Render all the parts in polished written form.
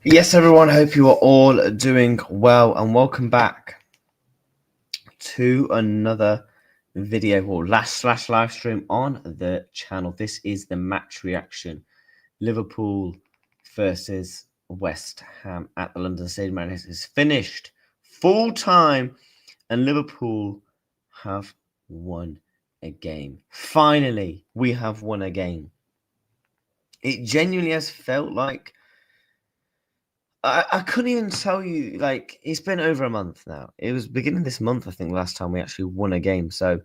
Yes, everyone, hope you are all doing well and welcome back to another video or last live stream on the channel. This is the match reaction. Liverpool versus West Ham at the London Stadium. And it is finished full time and Liverpool have won a game. Finally, we have won a game. It genuinely has felt like I couldn't even tell you, like, it's been over a month now. It was beginning this month, I think, last time we actually won a game. So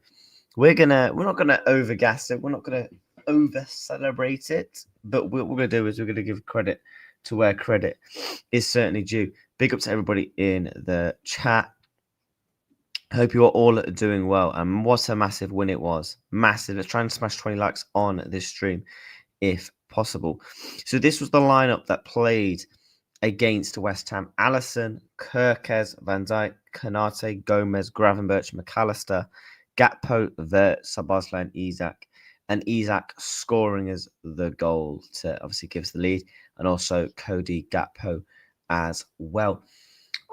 we're not gonna overgas it. We're not gonna over celebrate it. But what we're gonna do is we're gonna give credit to where credit is certainly due. Big up to everybody in the chat. Hope you are all doing well. And what a massive win it was. Massive. Let's try and smash 20 likes on this stream if possible. So this was the lineup that played against West Ham: Alisson, Kirkes, Van Dijk, Konate, Gomez, Gravenberch, McAllister, Gakpo, Wirtz, Szoboszlai, and Isak. And Isak scoring as the goal to obviously give us the lead, and also Cody Gakpo as well.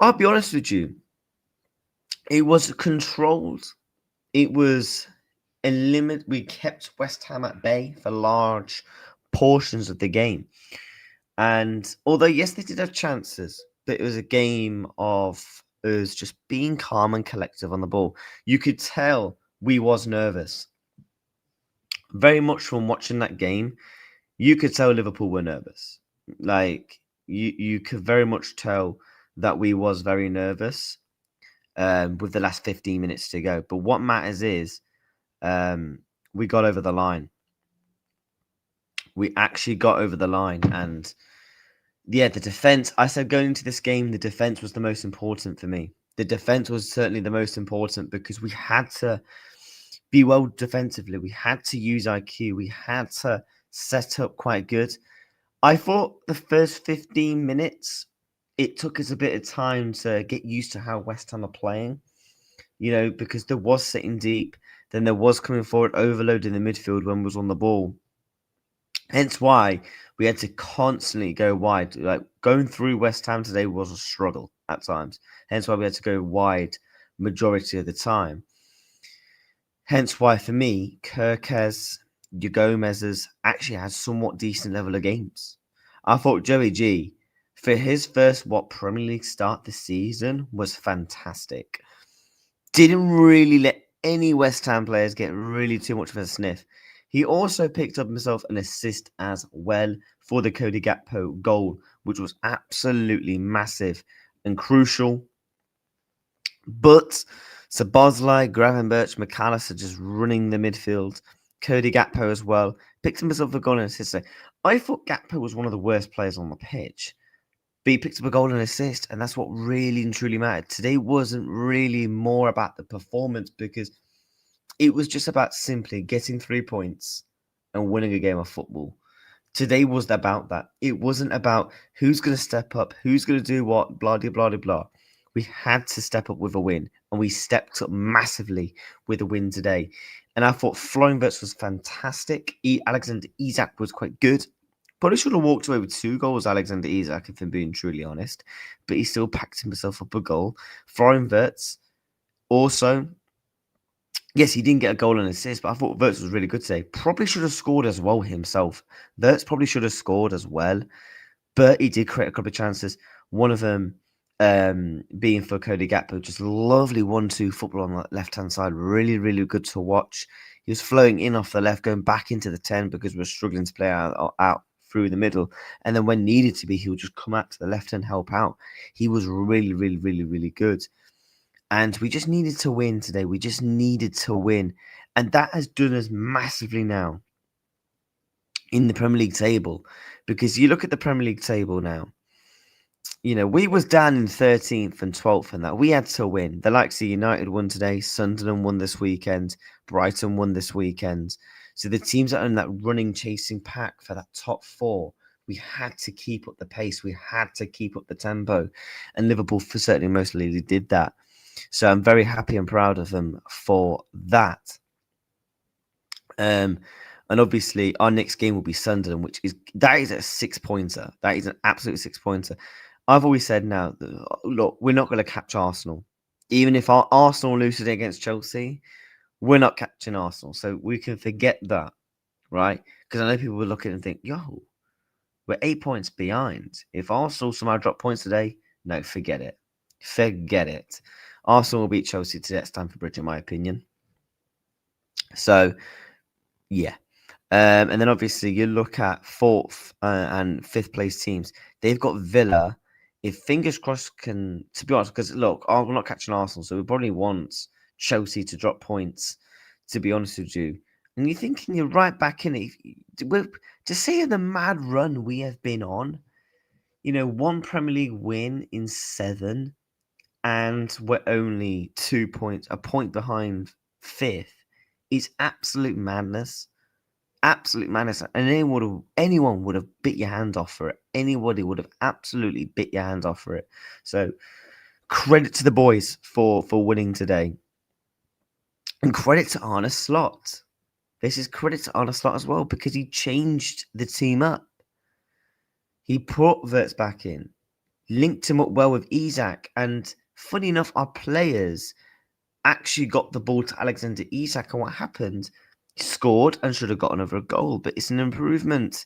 I'll be honest with you, it was controlled. It was a limit. We kept West Ham at bay for large portions of the game. And although, yes, they did have chances, but it was a game of us just being calm and collective on the ball. You could tell we was nervous. Very much from watching that game, you could tell Liverpool were nervous. Like, you could very much tell that we was very nervous with the last 15 minutes to go. But what matters is we got over the line. We actually got over the line, and yeah, the defense. I said going into this game, the defense was the most important for me. The defense was certainly the most important because we had to be well defensively. We had to use IQ. We had to set up quite good. I thought the first 15 minutes, it took us a bit of time to get used to how West Ham are playing, you know, because there was sitting deep, then there was coming forward, overloading the midfield when we was on the ball. Hence why we had to constantly go wide. Like, going through West Ham today was a struggle at times. Hence why we had to go wide majority of the time. Hence why, for me, Kirkes, Gomez's actually had somewhat decent level of games. I thought Joey G, for his first Premier League start this season, was fantastic. Didn't really let any West Ham players get really too much of a sniff. He also picked up himself an assist as well for the Cody Gakpo goal, which was absolutely massive and crucial. But Szoboszlai, Gravenberch, McAllister just running the midfield. Cody Gakpo as well. Picked himself a goal and assist. I thought Gakpo was one of the worst players on the pitch. But he picked up a goal and assist, and that's what really and truly mattered. Today wasn't really more about the performance because it was just about simply getting 3 points and winning a game of football. Today was about that. It wasn't about who's going to step up, who's going to do what, blah, blah, blah, blah. We had to step up with a win, and we stepped up massively with a win today. And I thought Florian Wirtz was fantastic. Alexander Isak was quite good. Probably should have walked away with 2 goals, Alexander Isak, if I'm being truly honest. But he still packed himself up a goal. Florian Wirtz also, yes, he didn't get a goal and assist, but I thought Wirtz was really good today. Probably should have scored as well himself. Wirtz probably should have scored as well. But he did create a couple of chances. One of them being for Cody Gakpo. Just lovely 1-2 football on the left-hand side. Really, really good to watch. He was flowing in off the left, going back into the 10 because we're struggling to play out through the middle. And then when needed to be, he would just come out to the left and help out. He was really, really, really, really good. And we just needed to win today. We just needed to win. And that has done us massively now in the Premier League table. Because you look at the Premier League table now, you know, we was down in 13th and 12th and that. We had to win. The likes of United won today. Sunderland won this weekend. Brighton won this weekend. So the teams that are in that running, chasing pack for that top four, we had to keep up the pace. We had to keep up the tempo. And Liverpool certainly mostly did that. So I'm very happy and proud of them for that. And obviously our next game will be Sunderland, that is a 6-pointer. That is an absolute 6-pointer. I've always said now, look, we're not going to catch Arsenal. Even if our Arsenal loses against Chelsea, we're not catching Arsenal. So we can forget that, right? Because I know people will look at it and think, yo, we're 8 points behind. If Arsenal somehow drop points today, no, forget it. Forget it. Arsenal will beat Chelsea today at Stamford Bridge, in my opinion. So, yeah. And then obviously you look at 4th and 5th place teams. They've got Villa. If fingers crossed can, to be honest, because look, we're not catching Arsenal, so we probably want Chelsea to drop points, to be honest with you. And you're thinking you're right back in it. To say the mad run we have been on, you know, 1 Premier League win in 7, and we're only 2 points, a point behind 5th, is absolute madness. Absolute madness. And anyone would have bit your hand off for it. Anybody would have absolutely bit your hand off for it. So credit to the boys for winning today. And credit to Arne Slot. This is credit to Arne Slot as well, because he changed the team up. He put Wirtz back in, linked him up well with Isak, and funny enough, our players actually got the ball to Alexander Isak, and what happened? He scored and should have got another goal, but it's an improvement.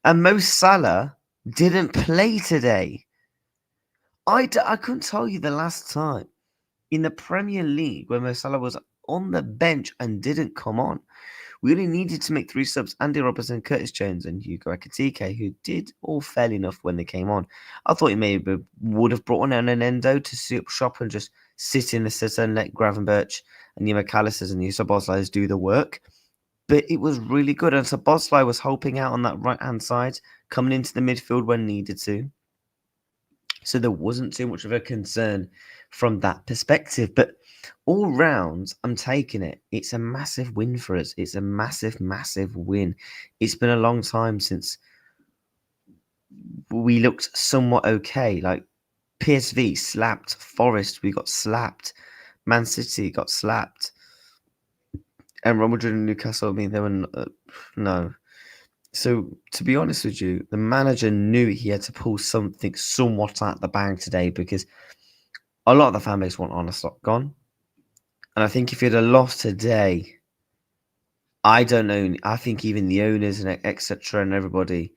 And Mo Salah didn't play today. I couldn't tell you the last time in the Premier League where Mo Salah was on the bench and didn't come on. We only needed to make 3 subs: Andy Robertson, Curtis Jones, and Hugo Ekitike, who did all fairly enough when they came on. I thought he maybe would have brought on an Endo to sit up shop and just sit in the sitter and let Gravenberch and your McAllisters and your Szoboszlais do the work. But it was really good. And Szoboszlai was helping out on that right-hand side, coming into the midfield when needed to. So there wasn't too much of a concern from that perspective. But all round, I'm taking it. It's a massive win for us. It's a massive, massive win. It's been a long time since we looked somewhat okay. Like PSV slapped Forest. We got slapped. Man City got slapped. And Real Madrid and Newcastle, I mean, they were no. So, to be honest with you, the manager knew he had to pull something somewhat out the bag today, because a lot of the fan base want Arne Slot gone. And I think if he'd have lost today, I don't know. I think even the owners and etc. and everybody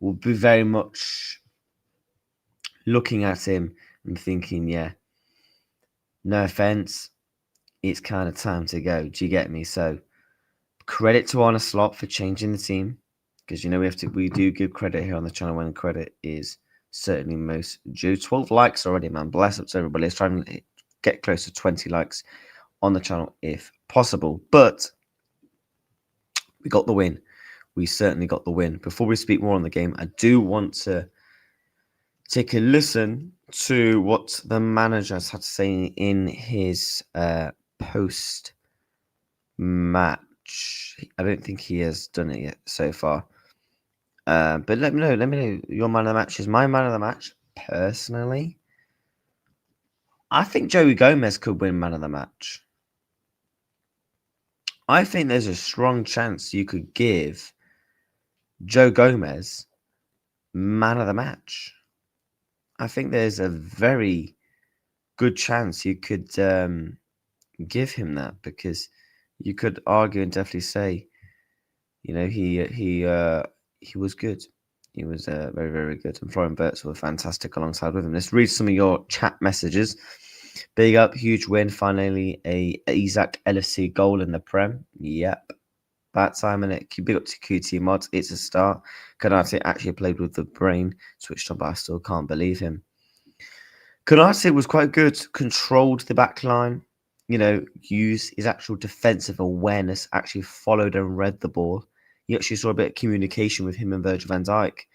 will be very much looking at him and thinking, yeah, no offense, it's kind of time to go. Do you get me? So credit to Arne Slot for changing the team, because you know we do give credit here on the channel when credit is certainly most due. 12 likes already, man. Bless up to everybody. Let's try and get close to 20 likes on the channel if possible. But we got the win. We certainly got the win. Before we speak more on the game, I do want to take a listen to what the manager has had to say in his post match. I don't think he has done it yet so far. But let me know your man of the match. Is my man of the match, personally, I think Joey Gomez could win man of the match. I think there's a strong chance you could give Joe Gomez man of the match. I think there's a very good chance you could give him that, because you could argue and definitely say, you know, he was good. He was very, very good. And Florian Wirtz were fantastic alongside with him. Let's read some of your chat messages. Big up, huge win. Finally, a Isak LFC goal in the Prem. Yep. bad time in it. Big up to QT Mods. It's a start. Konate actually played with the brain switched on, but I still can't believe him. Konate was quite good. Controlled the back line. Used his actual defensive awareness. Actually followed and read the ball. You actually saw a bit of communication with him and Virgil van Dijk,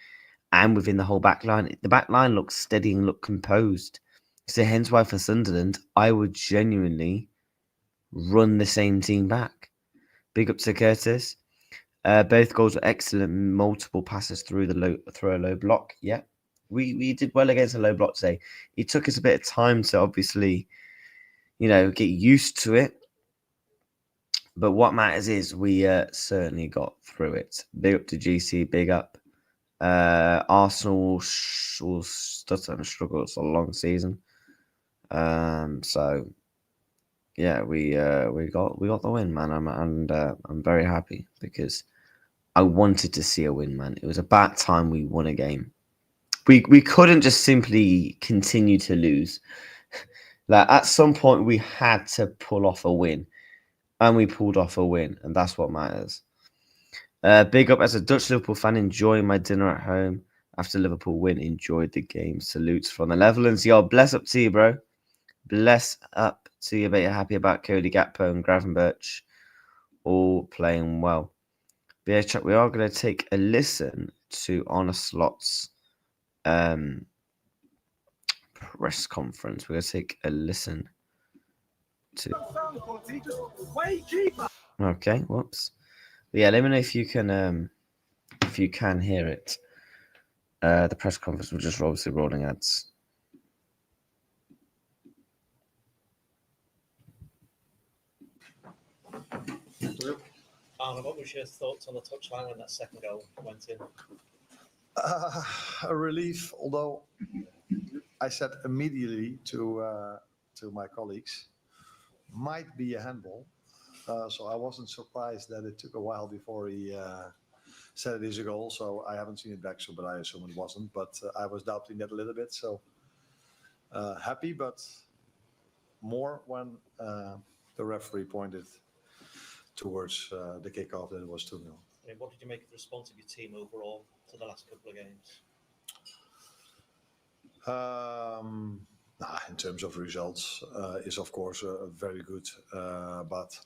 and within the whole back line. The back line looked steady and looked composed. So hence why for Sunderland, I would genuinely run the same team back. Big up to Curtis. Both goals were excellent. Multiple passes through a low block. Yeah, we did well against a low block today. It took us a bit of time to obviously, get used to it. But what matters is we certainly got through it. Big up to GC. Big up. Arsenal will stutter and struggle. It's a long season. So yeah, we got the win, man. I'm very happy because I wanted to see a win, man. It was about time we won a game. We couldn't just simply continue to lose. Like at some point we had to pull off a win, and we pulled off a win, and that's what matters. Big up as a Dutch Liverpool fan, enjoying my dinner at home after Liverpool win. Enjoyed the game. Salutes from the Netherlands. Yo, bless up to you, bro. Bless up to you. Bet you're happy about Cody Gakpo and Gravenberch all playing well. But yeah, chat, we are going to take a listen to Onslaugh's press conference. We're going to take a listen to. Okay, whoops. But yeah, let me know if you can hear it. The press conference, we're just obviously rolling ads. Arnold, what was your thoughts on the touchline when that second goal went in? A relief, although I said immediately to my colleagues, might be a handball. So I wasn't surprised that it took a while before he said it is a goal. So I haven't seen it back, but I assume it wasn't. But I was doubting that a little bit. So happy, but more when the referee pointed towards the kickoff that it was 2-0. What did you make of the response of your team overall to the last couple of games? In terms of results, is of course very good, but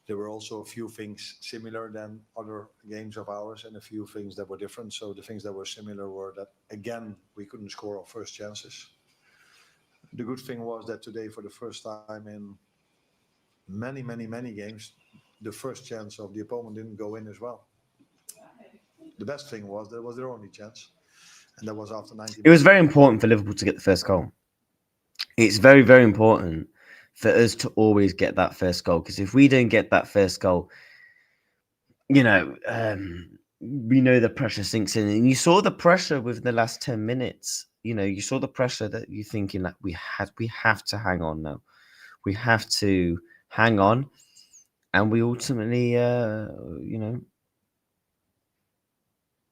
there were also a few things similar than other games of ours, and a few things that were different. So the things that were similar were that again we couldn't score our first chances. The good thing was that today, for the first time in many games, the first chance of the opponent didn't go in as well. The best thing was that it was their only chance, and that was after 90 minutes. It was very important for Liverpool to get the first goal. It's very, very important for us to always get that first goal, because if we don't get that first goal, we know the pressure sinks in. And you saw the pressure within the last 10 minutes. You saw the pressure that you're thinking that we have to hang on now. We have to hang on. And we ultimately,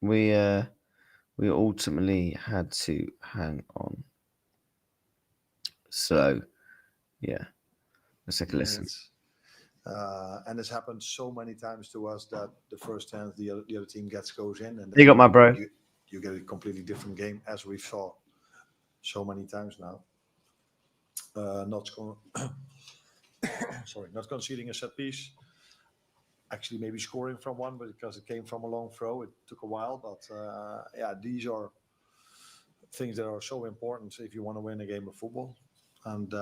we ultimately had to hang on. So, yeah, let's take a listen. And it's happened so many times to us that the first chance the other team goes in, and you got my bro. You get a completely different game, as we saw so many times now. Not conceding a set piece. Actually, maybe scoring from one, but because it came from a long throw, it took a while. But these are things that are so important if you want to win a game of football. And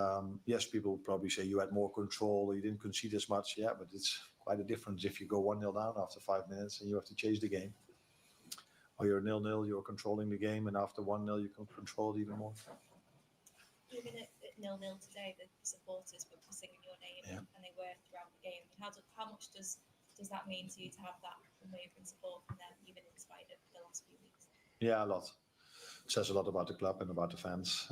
yes, people will probably say you had more control, you didn't concede as much. Yeah, but it's quite a difference if you go 1-0 down after 5 minutes and you have to chase the game. Or you're 0-0, you're controlling the game, and after 1-0 you can control it even more. Even at 0-0 today, the supporters were singing your name, and they were throughout the game. How much does that mean to you to have that unwavering support from them, even in spite of the last few weeks? Yeah, a lot. It says a lot about the club and about the fans.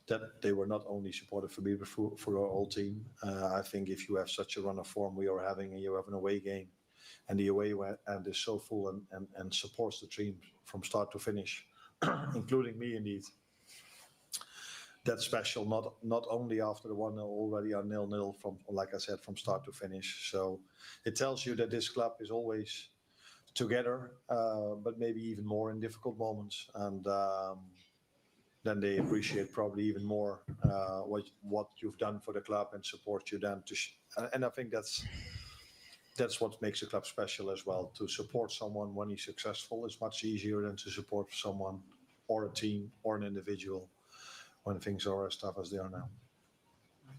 That they were not only supportive for me, but for our whole team. I think if you have such a run of form we are having, and you have an away game, and the away end is so full and supports the team from start to finish, including me indeed, that's special. Not only after the 1-0 already are 0-0 from, like I said, from start to finish. So it tells you that this club is always together, but maybe even more in difficult moments, and then they appreciate probably even more what you've done for the club and support you then and I think that's what makes a club special as well. To support someone when he's successful is much easier than to support someone or a team or an individual when things are as tough as they are now.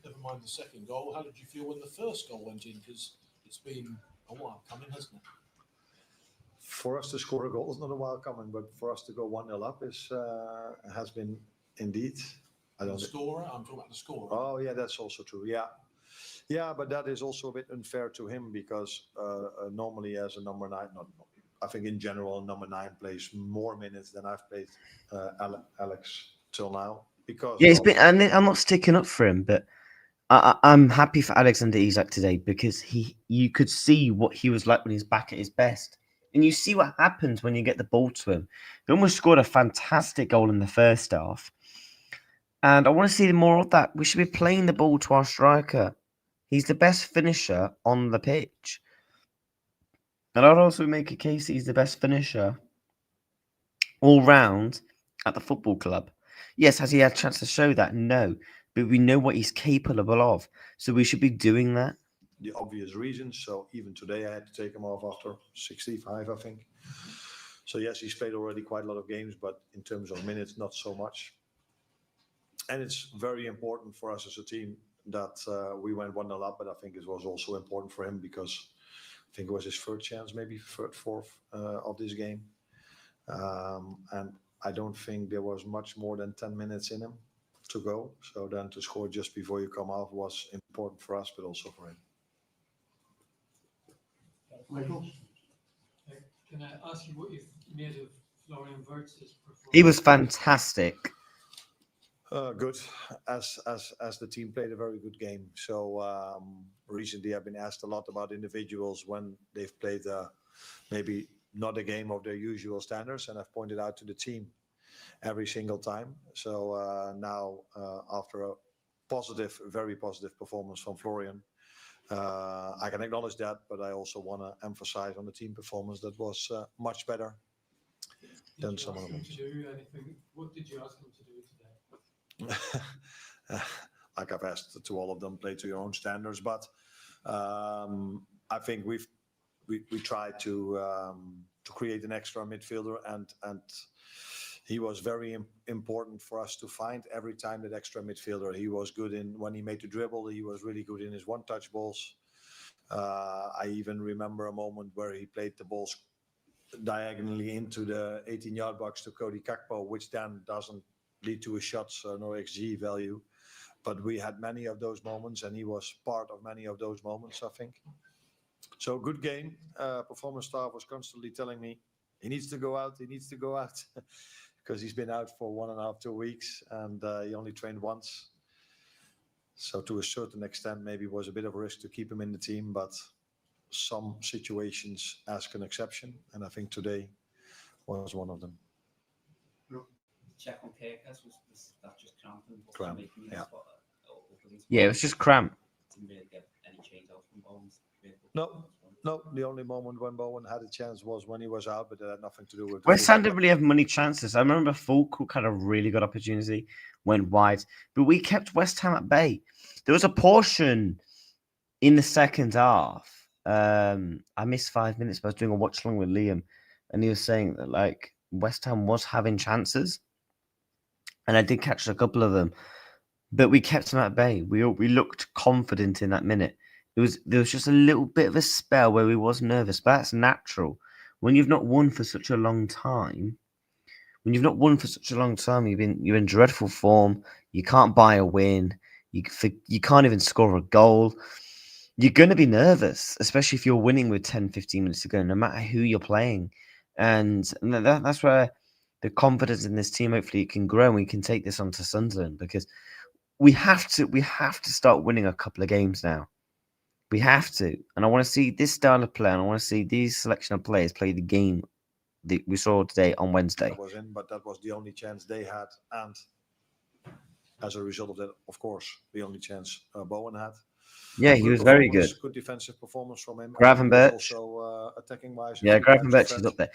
Never mind the second goal. How did you feel when the first goal went in? Because it's been a while coming, hasn't it? For us to score a goal is not a while coming, but for us to go 1-0 up has been indeed. I don't. The scorer. I'm talking about the scorer. Oh yeah, that's also true. Yeah, but that is also a bit unfair to him because normally as a number 9, I think in general number 9 plays more minutes than I've played Alex till now. Because yeah, it's been, and I'm not sticking up for him, but I'm happy for Alexander Isak today because you could see what he was like when he's back at his best. And you see what happens when you get the ball to him. He almost scored a fantastic goal in the first half. And I want to see more of that. We should be playing the ball to our striker. He's the best finisher on the pitch. And I'd also make a case that he's the best finisher all round at the football club. Yes, has he had a chance to show that? No. But we know what he's capable of. So we should be doing that. The obvious reasons. So even today I had to take him off after 65, I think. So yes, he's played already quite a lot of games, but in terms of minutes, not so much. And it's very important for us as a team that we went 1-0 up, but I think it was also important for him because I think it was his third chance, maybe fourth of this game. And I don't think there was much more than 10 minutes in him to go. So then to score just before you come off was important for us, but also for him. Michael? Can I ask you what you made of Florian Wirtz's performance? He was fantastic. Good, as the team played a very good game. So recently I've been asked a lot about individuals when they've played maybe not a game of their usual standards, and I've pointed out to the team every single time. So now after a very positive performance from Florian, I can acknowledge that, but I also want to emphasize on the team performance that was much better than some of them. What did you ask him to do today? Like I've asked to all of them, play to your own standards, but I think we tried to create an extra midfielder, and he was very important for us to find every time that extra midfielder. He was good in when he made the dribble. He was really good in his one-touch balls. I even remember a moment where he played the balls diagonally into the 18-yard box to Cody Kakpo, which then doesn't lead to a shot, so no XG value. But we had many of those moments, and he was part of many of those moments, I think. So good game. Performance staff was constantly telling me he needs to go out, because he's been out for 1.5, 2 weeks, and he only trained once. So to a certain extent, maybe it was a bit of a risk to keep him in the team, but some situations ask an exception, and I think today was one of them. Check on Kirkus, was that just cramping? Cramp, yeah. Yeah, it was just cramp. Didn't really get any change out from Bones. No, the only moment when Bowen had a chance was when he was out, but that had nothing to do with... West Ham didn't really have many chances. I remember Fulcook had a really good opportunity, went wide, but we kept West Ham at bay. There was a portion in the second half. I missed 5 minutes, but I was doing a watch along with Liam, and he was saying that like West Ham was having chances, and I did catch a couple of them, but we kept them at bay. We looked confident in that minute. There was just a little bit of a spell where we was nervous, but that's natural. When you've not won for such a long time, you're in dreadful form. You can't buy a win. You can't even score a goal. You're going to be nervous, especially if you're winning with 10, 15 minutes to go, no matter who you're playing. And that's where the confidence in this team, hopefully it can grow and we can take this on to Sunderland, because we have to start winning a couple of games now. We have to. And I want to see this style of play, and I want to see these selection of players play the game that we saw today on Wednesday. That was in, but that was the only chance they had. And as a result of that, of course, the only chance Bowen had. Yeah, he was very good. Good defensive performance from him. I think he was Gravenberch. also attacking wise. Yeah, Gravenberch is up there.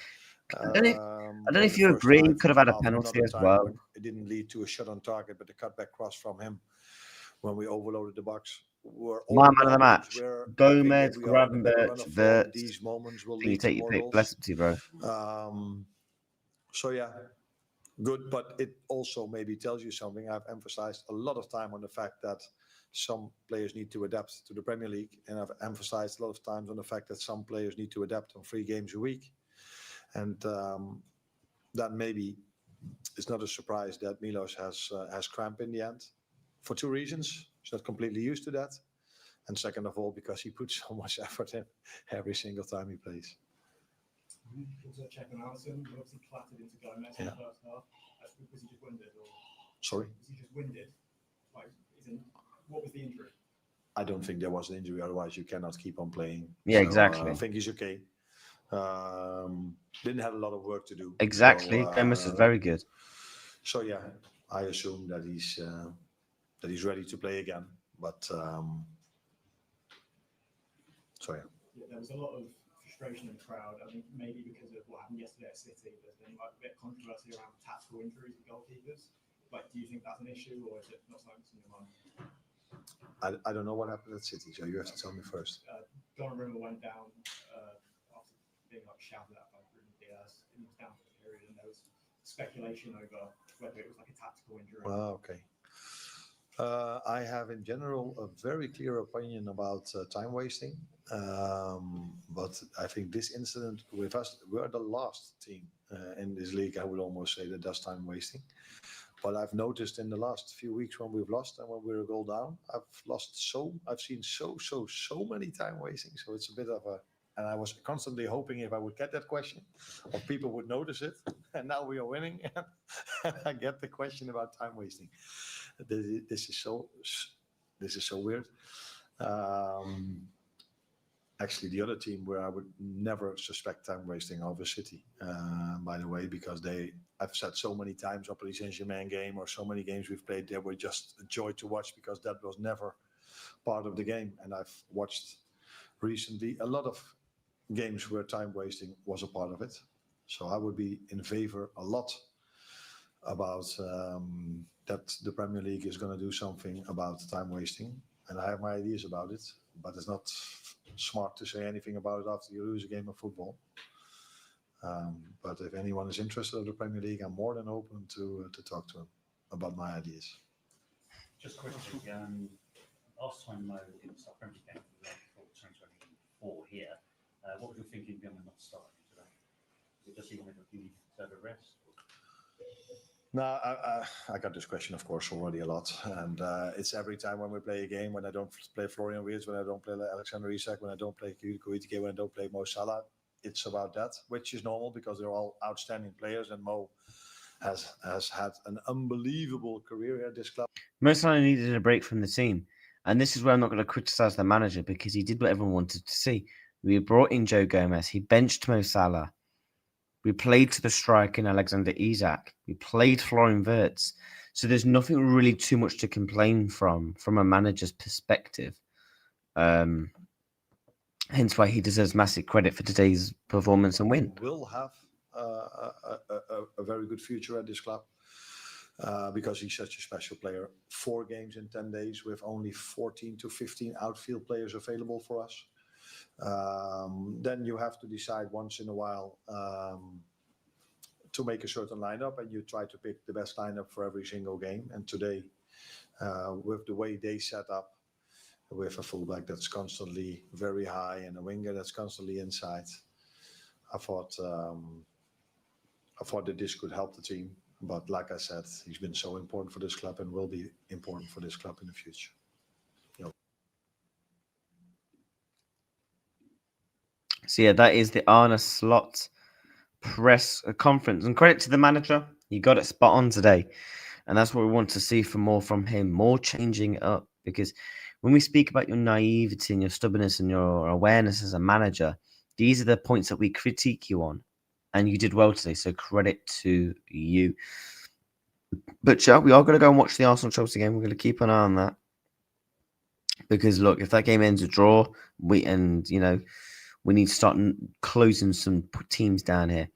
I don't know if you agree. He could have had a penalty as well. It didn't lead to a shot on target, but the cutback cross from him when we overloaded the box were all My man of the match. where Gomez, Gravenberch, Wirtz. These moments will You lead take to your more pick. Bless up to you, bro. goals. So yeah, good, but it also maybe tells you something. I've emphasized a lot of time on the fact that some players need to adapt to the Premier League, and I've emphasized a lot of times on the fact that some players need to adapt on 3 games a week, and that maybe it's not a surprise that Milos has cramp in the end for 2 reasons. He's not completely used to that, and second of all, because he puts so much effort in every single time he plays. Also check on Alisson. He obviously clattered into Gomez in the first half. Was he just winded, or Sorry, was he just winded? Like, what was the injury? I don't think there was an injury. Otherwise, you cannot keep on playing. Yeah, exactly. I think he's okay. Didn't have a lot of work to do. Exactly. So, Gomez is very good. So yeah, I assume that he's ready to play again. But so yeah. There was a lot of frustration in the crowd. I think maybe because of what happened yesterday at City, there's been like a bit of controversy around tactical injuries of goalkeepers. Like, do you think that's an issue, or is it not something that's in your mind? I don't know what happened at City, so you have to tell me first. Donnarumma went down after being like shouted at by Bruno Diaz. He was down for the period, and there was speculation over whether it was like a tactical injury. Okay. I have in general a very clear opinion about time wasting, but I think this incident with us, we're the last team in this league, I would almost say, that does time wasting. But I've noticed in the last few weeks when we've lost and when we're a goal down, I've seen so many time wasting. So it's a bit of a, and I was constantly hoping if I would get that question, or people would notice it. And now we are winning, and I get the question about time wasting. This is so weird. Actually, the other team where I would never suspect time wasting over City, by the way, because I've said so many times up at the Saint-Germain game or so many games we've played, they were just a joy to watch because that was never part of the game. And I've watched recently a lot of games where time wasting was a part of it. So I would be in favor a lot about that the Premier League is going to do something about time wasting. And I have my ideas about it, but it's not smart to say anything about it after you lose a game of football. But if anyone is interested in the Premier League, I'm more than open to talk to him about my ideas. Just quickly, last time it was our Premier League game for 2024 here. What was your thinking behind not starting today? Was it just even if you needed to have a rest? No, I got this question, of course, already a lot. And it's every time when we play a game, when I don't play Florian Wirtz, when I don't play Alexander Isak, when I don't play Koitike, when I don't play Mo Salah, it's about that, which is normal because they're all outstanding players. And Mo has had an unbelievable career at this club. Mo Salah needed a break from the team. And this is where I'm not going to criticize the manager because he did what everyone wanted to see. We brought in Joe Gomez. He benched Mo Salah. We played to the strike in Alexander Isak. We played Florian Wirtz. So there's nothing really too much to complain from a manager's perspective. Hence why he deserves massive credit for today's performance and win. He will have a very good future at this club because he's such a special player. 4 games in 10 days with only 14 to 15 outfield players available for us. Then you have to decide once in a while to make a certain lineup, and you try to pick the best lineup for every single game. And today, with the way they set up, with a fullback that's constantly very high and a winger that's constantly inside, I thought that this could help the team. But like I said, he's been so important for this club and will be important for this club in the future. So yeah, that is the Arne Slot press conference. And credit to the manager. He got it spot on today. And that's what we want to see more from him. More changing it up. Because when we speak about your naivety and your stubbornness and your awareness as a manager, these are the points that we critique you on. And you did well today. So credit to you. But chat, we are going to go and watch the Arsenal Chelsea game. We're going to keep an eye on that because look, if that game ends a draw, we need to start closing some teams down here.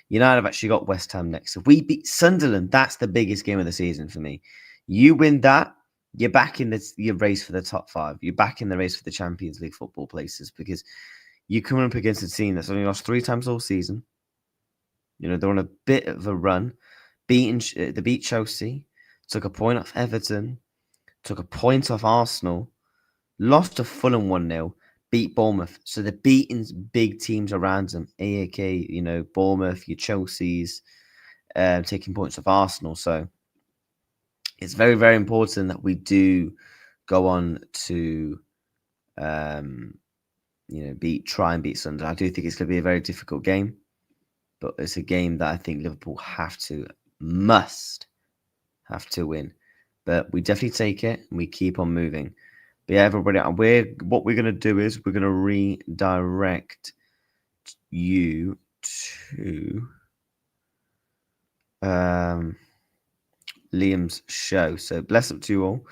United have actually got West Ham next. If we beat Sunderland, that's the biggest game of the season for me. You win that, you're back in your race for the top 5. You're back in the race for the Champions League football places because you come up against a team that's only lost 3 times all season. They're on a bit of a run. They beat Chelsea, took a point off Everton, took a point off Arsenal, lost to Fulham 1-0, beat Bournemouth. So they're beating big teams around them. AAK, Bournemouth, your Chelsea's, taking points off Arsenal. So it's very, very important that we do go on to, try and beat Sunderland. I do think it's going to be a very difficult game, but it's a game that I think Liverpool must have to win. But we definitely take it and we keep on moving. But yeah, everybody, what we're going to do is we're going to redirect you to Liam's show. So bless up to you all.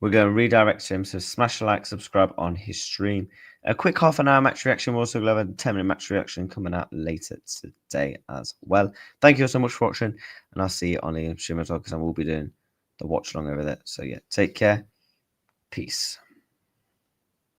We're going to redirect him. So smash a like, subscribe on his stream. A quick half an hour match reaction. We're also going to have a 10-minute match reaction coming out later today as well. Thank you all so much for watching. And I'll see you on Liam's stream as well because I will be doing the watch along over there. So yeah, take care. Peace.